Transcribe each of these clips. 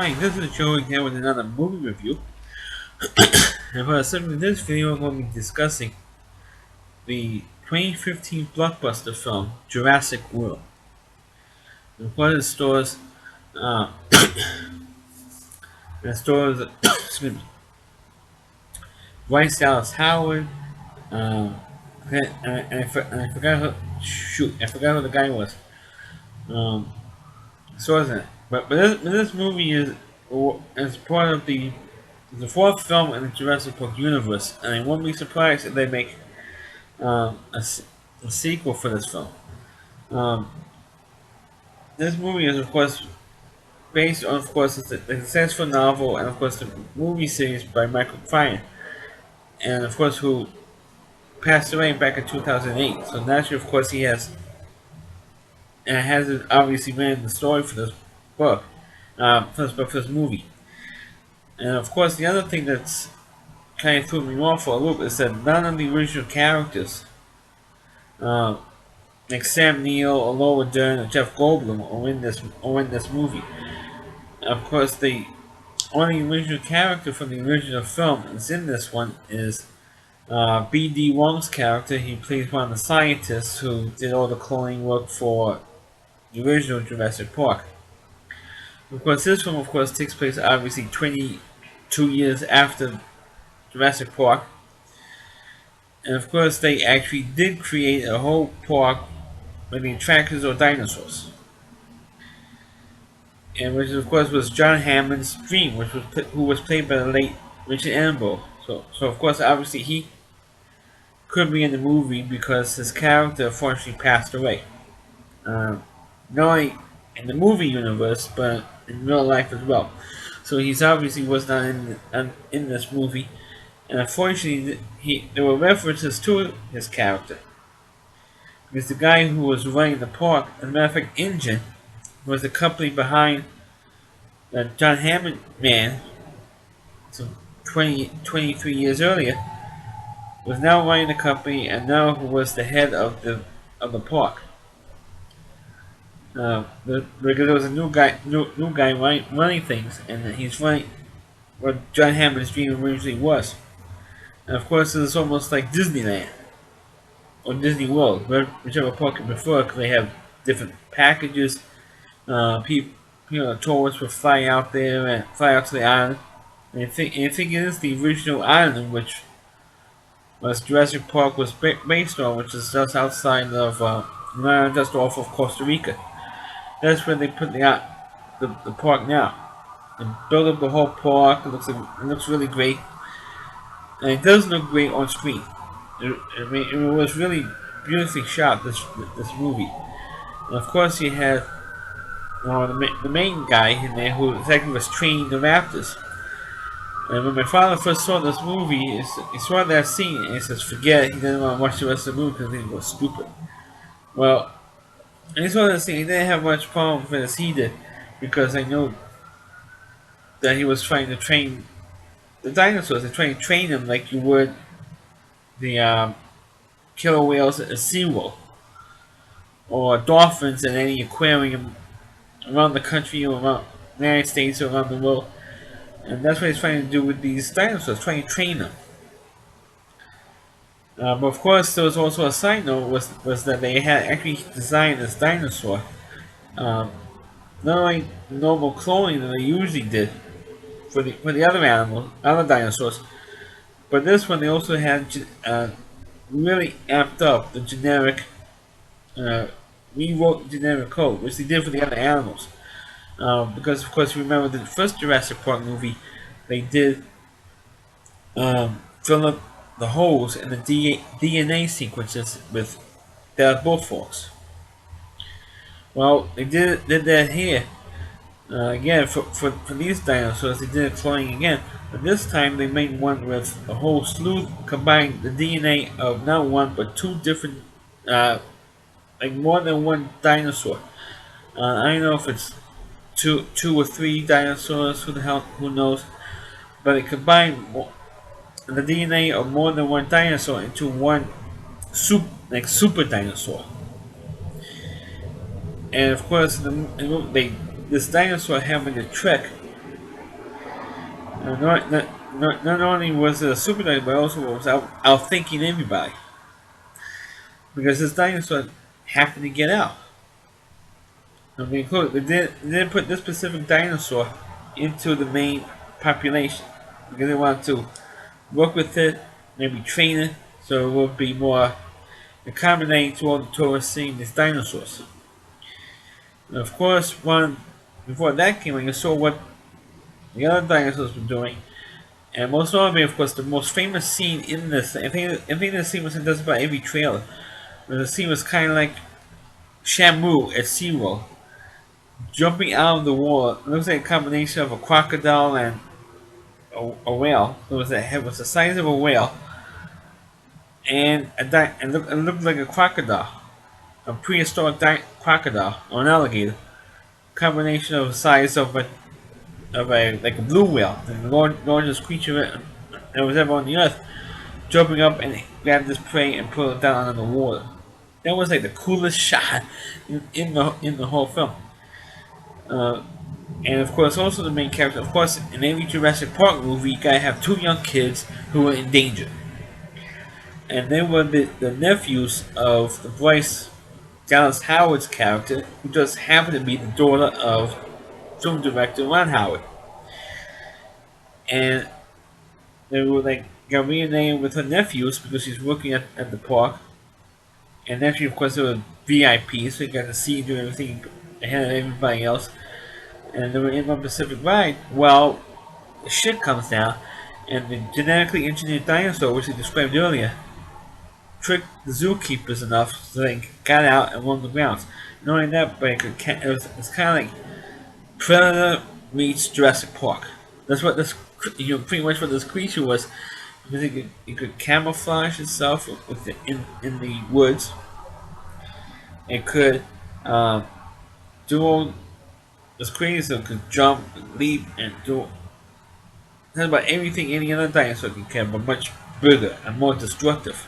Hi, this is Joe again with another movie review. And for the subject of this video, we're going to be discussing the 2015 blockbuster film Jurassic World. And what it stars, uh, it stars, excuse me, Bryce Dallas Howard. Um, and I forgot I forgot who the guy was. Um, stars in it. But this movie is part of the fourth film in the Jurassic Park universe, and I won't be surprised if they make um, a, s- a sequel for this film. Um, this movie is, of course, based on, of course, the successful novel and, of course, the movie series by Michael Crichton, and, of course, who passed away back in 2008. So naturally, of course, he has obviously written the story for this book, for this movie. And, of course, the other thing that's kind of threw me off for a loop is that none of the original characters, uh, like Sam Neill or Laura Dern or Jeff Goldblum, are in this movie. Of course, the only original character from the original film is in this one is B.D. Wong's character. He plays one of the scientists who did all the cloning work for the original Jurassic Park. Of course, this film, of course, takes place obviously 22 years after Jurassic Park. And of course, they actually did create a whole park where the attractions are dinosaurs. And which of course was John Hammond's dream, who was played by the late Richard Attenborough. So of course, obviously he could be in the movie because his character unfortunately passed away. Not only in the movie universe, but in real life as well. So he's obviously was not in this movie, and unfortunately, there were references to his character because the guy who was running the park, as a matter of fact, Engine, was the company behind the John Hammond man. So 23 years earlier, was now running the company and now was the head of the park. Because there was a new guy running things, and he's running what John Hammond's dream originally was. And of course, it's almost like Disneyland or Disney World, whichever park you prefer, because they have different packages. People, tourists will fly out there and fly out to the island. And I think it is the original island, which was Jurassic Park was based on, which is just outside of, just off of Costa Rica. That's where they put the park now. They built up the whole park. It looks really great, and it does look great on screen. It was really beautifully shot. This movie, and of course you had the main guy in there who exactly was training the raptors. And when my father first saw this movie, he saw that scene and he says, "Forget it." He didn't want to watch the rest of the movie because he was stupid. Well, and he saw this scene. He didn't have much problem with this either, because I know that he was trying to train the dinosaurs. They're trying to train them like you would the killer whales at SeaWorld or dolphins in any aquarium around the country or around the United States or around the world. And that's what he's trying to do with these dinosaurs, trying to train them. But of course, there was also a side note was that they had actually designed this dinosaur, um, not only normal cloning that they usually did for the other animals, other dinosaurs, but this one they also had really amped up the generic, uh, rewrote generic code, which they did for the other animals. Because of course, you remember the first Jurassic Park movie, they did fill up the holes in the DNA sequences with their bullfrogs. Well, did that here. Again, for these dinosaurs, they did cloning again, but this time they made one with a whole slew, combined the DNA of not one but two different, like more than one dinosaur. I don't know if it's two or three dinosaurs. Who knows? But it combined the DNA of more than one dinosaur into one super dinosaur. And of course, this dinosaur having a trick Not only was it a super dinosaur, but also was outthinking everybody. Because this dinosaur happened to get out. I mean, look, they didn't put this specific dinosaur into the main population. Because they wanted to work with it, maybe train it, so it would be more accommodating to all the tourists seeing these dinosaurs. And of course, before that came, you saw what the other dinosaurs were doing. And most notably, of course, the most famous scene in this, I think the scene was in just about every trailer. Where the scene was kind of like Shamu at SeaWorld, jumping out of the water. It looks like a combination of a crocodile and a whale. It was the size of a whale, and it looked like a crocodile, a prehistoric crocodile or an alligator. Combination of the size of a like a blue whale, the largest creature that was ever on the earth, jumping up and grabbed this prey and put it down under the water. That was like the coolest shot in the whole film. Uh, and of course, also the main character. Of course, in every Jurassic Park movie, you gotta have two young kids who are in danger, and they were the nephews of the Bryce Dallas Howard's character, who just happened to be the daughter of film director Ron Howard. And they were like got reunited with her nephews because she's working at the park. And nephew, of course, they were VIP, so you got to see do everything ahead of everybody else. And they were in one Pacific ride. Well, the shit comes down, and the genetically engineered dinosaur, which I described earlier, tricked the zookeepers enough so they got out and roamed the grounds. Not only that, but it's kind of like Predator meets Jurassic Park. That's what this, pretty much what this creature was, because it could camouflage itself in the woods. It could do all this crazy, so it could jump, leap, and do just about everything any other dinosaur can, but much bigger and more destructive.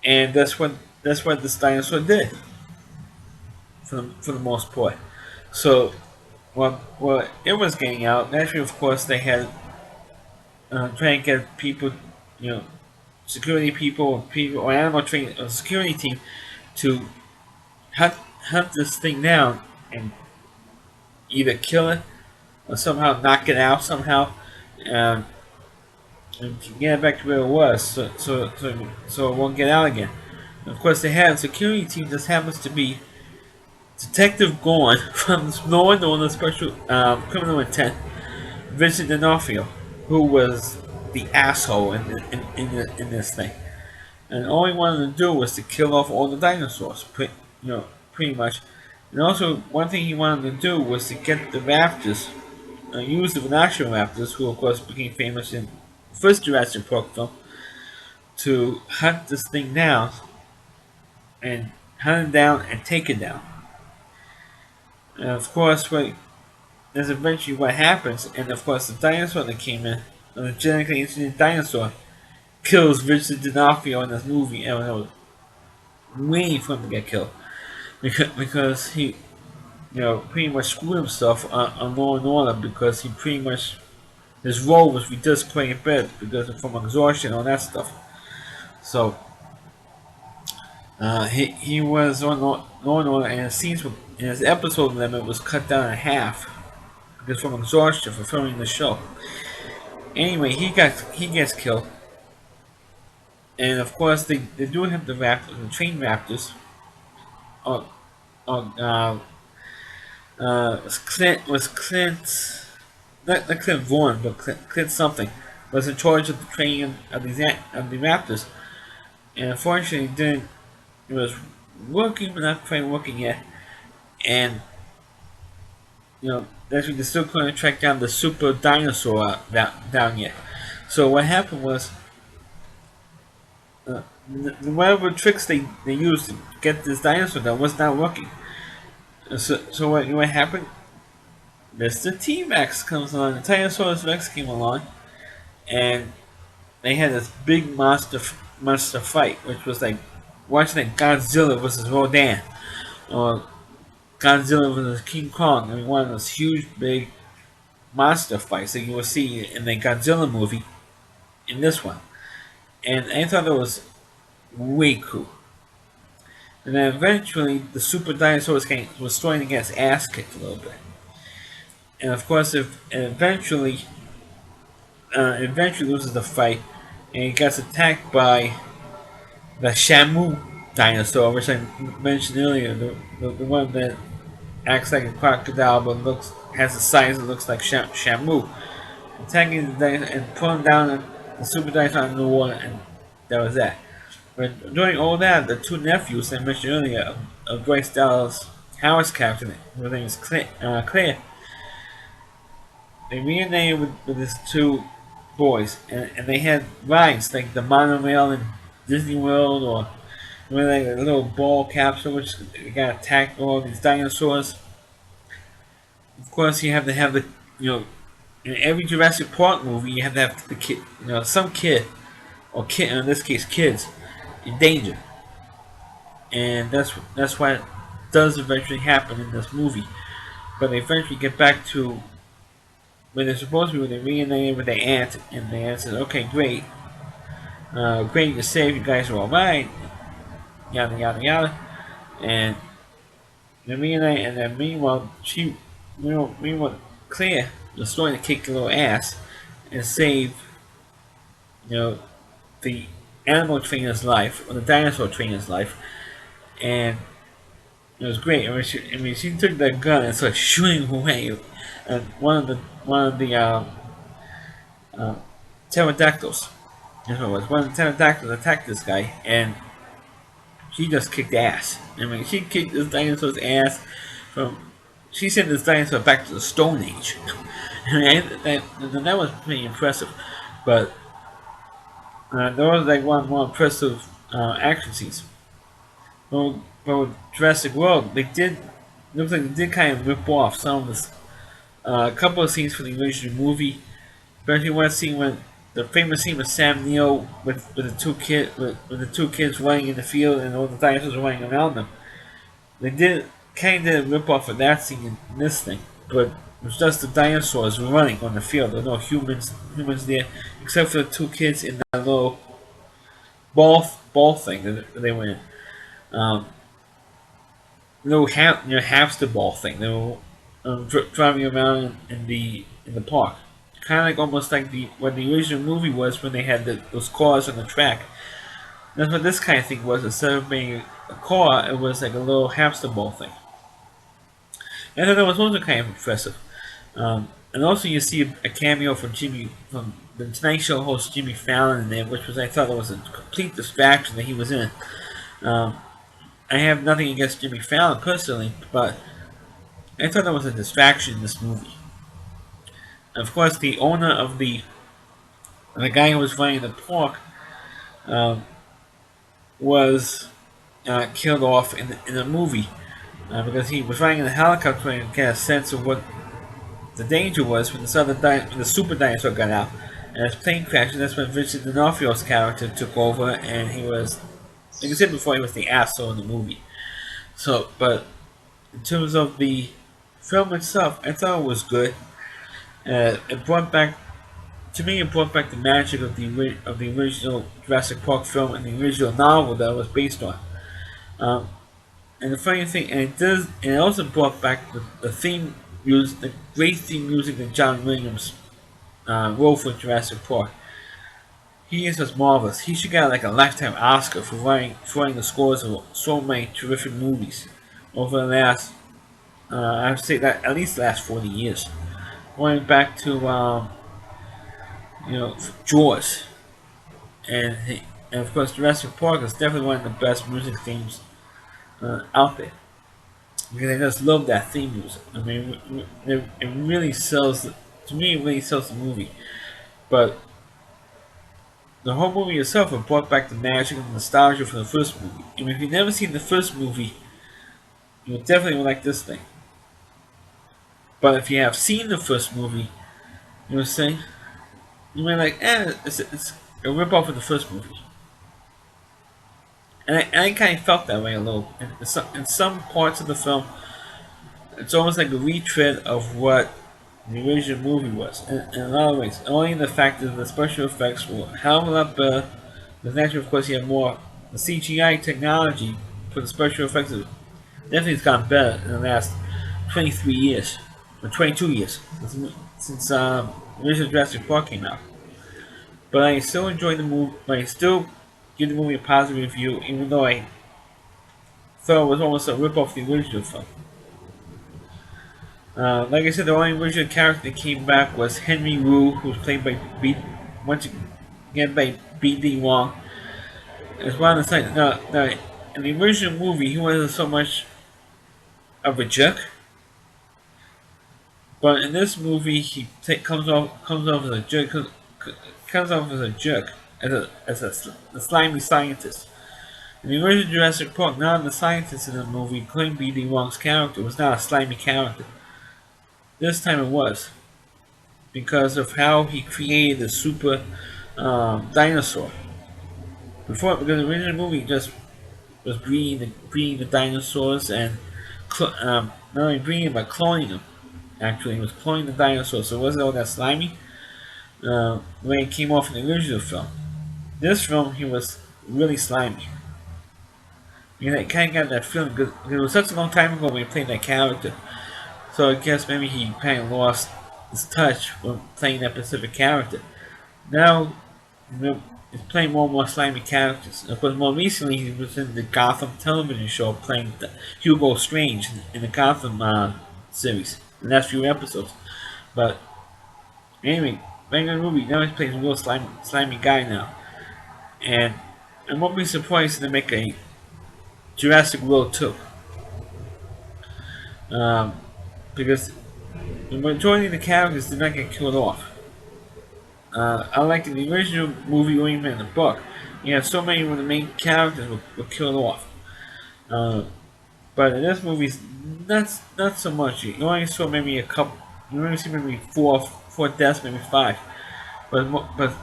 And that's what this dinosaur did for the most part. So, well, it was getting out. Naturally, of course, they had trying to get people, you know, security people or animal training, or security team to hunt this thing down and either kill it or somehow knock it out somehow, um, and get it back to where it was, so it won't get out again. And of course, they had a security team. Just happens to be Detective Gorn from Law and Order Special Criminal Intent, Vincent D'Onofrio, who was the asshole in this thing. And all he wanted to do was to kill off all the dinosaurs, pretty much. And also, one thing he wanted to do was to get the raptors, use the velociraptors, who of course became famous in the first Jurassic Park film, to hunt this thing down, and hunt it down and take it down. And of course, that's eventually what happens. And of course, the dinosaur that came in, the genetically engineered dinosaur, kills Vincent D'Onofrio in this movie, and I was waiting for him to get killed because he, pretty much screwed himself on Law and Order, because he pretty much his role was reduced quite a bit because from exhaustion and all that stuff. So he was on Law and Order, and his scenes were, and his episode limit was cut down in half because from exhaustion for filming the show. Anyway, he gets killed, and of course they do have the trained raptors. Oh, oh, was Clint, not Clint Vaughn, but Clint something, was in charge of the training of of the raptors, and unfortunately didn't. It was working, but not quite working yet, and that's when they still couldn't track down the super dinosaur down yet. So what happened was, whatever tricks they used to get this dinosaur down was not working. So what happened? Mr. T-Rex comes along. The Tyrannosaurus Rex came along, and they had this big monster fight, which was like watching like Godzilla versus Rodan, or Godzilla versus King Kong. I mean, one of those huge, big monster fights that you will see in the Godzilla movie in this one. And I thought it was way cool. And then eventually, the super dinosaur was starting to get its ass kicked a little bit. And of course, if and eventually loses the fight, and he gets attacked by the Shamu dinosaur, which I mentioned earlier, the one that acts like a crocodile but looks has a size that looks like Shamu, attacking the dinosaur and pulling down the super dinosaur in the water, and that was that. But during all that, the two nephews I mentioned earlier of Bryce Dallas Howard's character, whose name is Claire, they reunited with his two boys, and they had rides like the monorail in Disney World, or like a little ball capsule which got attacked by all these dinosaurs. Of course, you have to have in every Jurassic Park movie, you have to have the kid, some kid, or kid, in this case, kids, in danger, and that's what does eventually happen in this movie. But they eventually get back to where they're supposed to be, when they reunited with their aunt, and the aunt says, "Okay, great, great, you're safe, you guys are all right, yada yada yada," and they reunite, and then meanwhile, Claire was starting to kick a little ass and save, you know, the animal trainer's life, or the dinosaur trainer's life, and it was great. I mean, she took that gun and started shooting away, and one of the uh, pterodactyls, that's what it was. One of the pterodactyls attacked this guy, and she just kicked ass. I mean, she kicked this dinosaur's ass from. She sent this dinosaur back to the Stone Age. That was pretty impressive. But there was like one more impressive action scenes. But with Jurassic World, they did looks like they did kind of rip off some of this. A couple of scenes from the original movie, especially one scene when the famous scene with Sam Neill with the two kids running in the field and all the dinosaurs running around them. They did kind of rip off of that scene in this thing, but it was just the dinosaurs running on the field. There were no humans there, except for the two kids in that little ball thing that they were in. Um, little hamster ball thing. They were driving around in the park, kind of like almost like the what the original movie was when they had those cars on the track. That's what this kind of thing was. Instead of being a car, it was like a little hamster ball thing. And I thought that was also kind of impressive. And also, you see a cameo from the Tonight Show host Jimmy Fallon in there, which was I thought it was a complete distraction that he was in. Um, I have nothing against Jimmy Fallon personally, but I thought that was a distraction in this movie. And of course, the owner of the guy who was running the park um, was killed off in the movie because he was flying in a helicopter and get a sense of what the danger was when when the super dinosaur got out. And his plane crashed, and that's when Vincent D'Onofrio's character took over, and he was, like I said before, he was the asshole in the movie. So, but in terms of the film itself, I thought it was good. It brought back, to me, it brought back the magic of the original Jurassic Park film and the original novel that it was based on. Um, And the funny thing, and it also brought back the theme music, the great theme music that John Williams wrote for Jurassic Park. He is just marvelous. He should get like a lifetime Oscar for writing the scores of so many terrific movies over the last, I would say that at least the last 40 years. Going back to, Jaws, and of course Jurassic Park is definitely one of the best music themes out there. Because I just love that theme music. I mean, it really sells. To me, it really sells the movie. But the whole movie itself, it brought back the magic and nostalgia from the first movie. I mean, if you've never seen the first movie, you would definitely like this thing. But if you have seen the first movie, you would say, you may like, it's a rip off of the first movie. And I kind of felt that way a little. In some parts of the film, it's almost like a retread of what the original movie was. In a lot of ways, only the fact that the special effects were a hell of a lot better. Because naturally, of course, you have more the CGI technology for the special effects. Definitely has gotten better in the last 23 years or 22 years since original Jurassic Park came out. But I still enjoy the movie. I still give the movie a positive review, even though I thought it was almost a rip off the original film. Like I said, the only original character that came back was Henry Wu, who was played by once again by B.D. Wong. As well as now, in the original movie, he wasn't so much of a jerk, but in this movie, comes off as a jerk. Comes off as a jerk, a slimy scientist. In the original Jurassic Park, none of the scientists in the movie, including B.D. Wong's character, was not a slimy character. This time it was, because of how he created the super dinosaur. Because the original movie just was breeding the dinosaurs and not only breeding but cloning them. Actually, he was cloning the dinosaurs, so it wasn't all that slimy when it came off in the original film. This film, he was really slimy. You know, I kind of got that feeling because it was such a long time ago when he played that character. So I guess maybe he kind of lost his touch when playing that specific character. Now, he's playing more and more slimy characters. Of course, more recently he was in the Gotham television show playing Hugo Strange in the Gotham series, the last few episodes. But anyway, back in the movie, now he's playing a real slimy guy now. And I won't be surprised to make a Jurassic World 2. Um, because the majority of the characters did not get killed off. Unlike in the original movie or even in the book, you have so many of the main characters were killed off. Uh, but in this movie, not so much. You only saw maybe a couple. You only see maybe four deaths, maybe five. But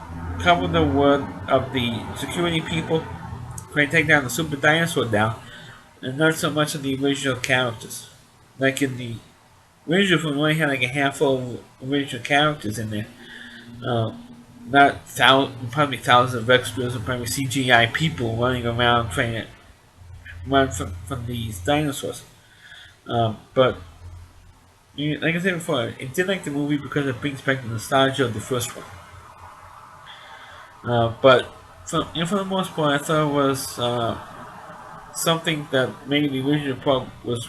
cover the word of the security people trying to take down the super dinosaur down, and not so much of the original characters. Like in the original film, we only had like a handful of original characters in there. Uh, Not probably thousands of extras and probably CGI people running around trying to run from these dinosaurs. But like I said before, I did like the movie because it brings back the nostalgia of the first one. But for the most part, I thought it was something that maybe the original part was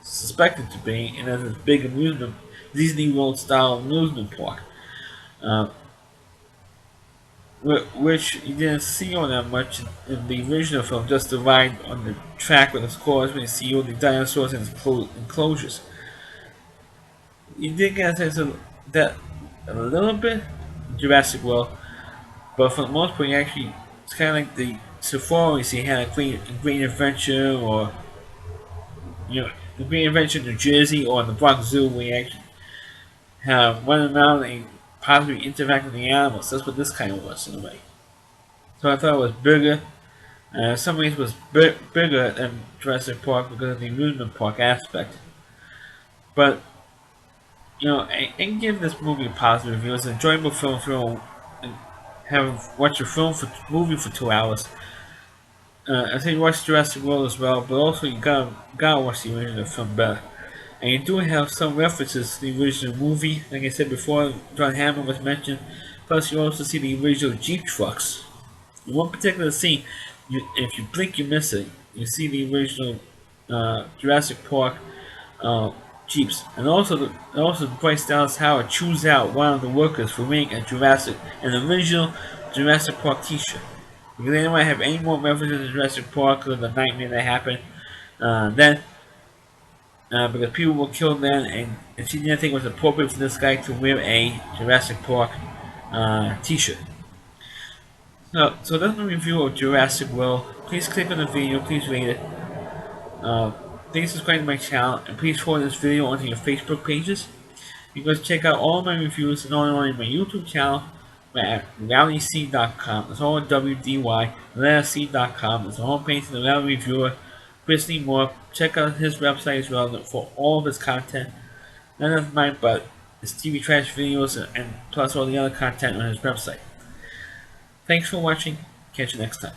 suspected to be, and as a big amusement, Disney World style amusement park. Uh, which you didn't see all that much in the original film, just the ride on the track with the cars when you see all the dinosaurs in enclosures. You did get a sense of that a little bit in Jurassic World, but for the most part, you actually, it's kind of like the safaris you had a Great Adventure, or the Great Adventure in New Jersey or in the Bronx Zoo, where you actually have run around and possibly interact with the animals. That's what this kind of was in a way. So I thought it was bigger. In some ways, it was bigger than Jurassic Park because of the amusement park aspect. But I can give this movie a positive review. It's an enjoyable film if you have watched a movie for 2 hours. I say you watch Jurassic World as well, but also you gotta watch the original film better. And you do have some references to the original movie. Like I said before, John Hammond was mentioned. Plus, you also see the original Jeep trucks. In one particular scene, if you blink, you miss it. You see the original Jurassic Park Jeeps, and also Bryce Dallas Howard choose out one of the workers for wearing an original Jurassic Park T-shirt. Because they don't want to have any more references to Jurassic Park or the nightmare that happened then. Because people were killed then, and she didn't think it was appropriate for this guy to wear a Jurassic Park T-shirt. So that's my review of Jurassic World. Please click on the video, please rate it. Please subscribe to my channel, and please forward this video onto your Facebook pages. You can check out all my reviews and on my YouTube channel at RowdyC.com. It's all WDY, C.com. It's the homepage of the Rowdy Reviewer, Chris Moore. Check out his website as well for all of his content. None of mine, but his TV trash videos, and plus all the other content on his website. Thanks for watching. Catch you next time.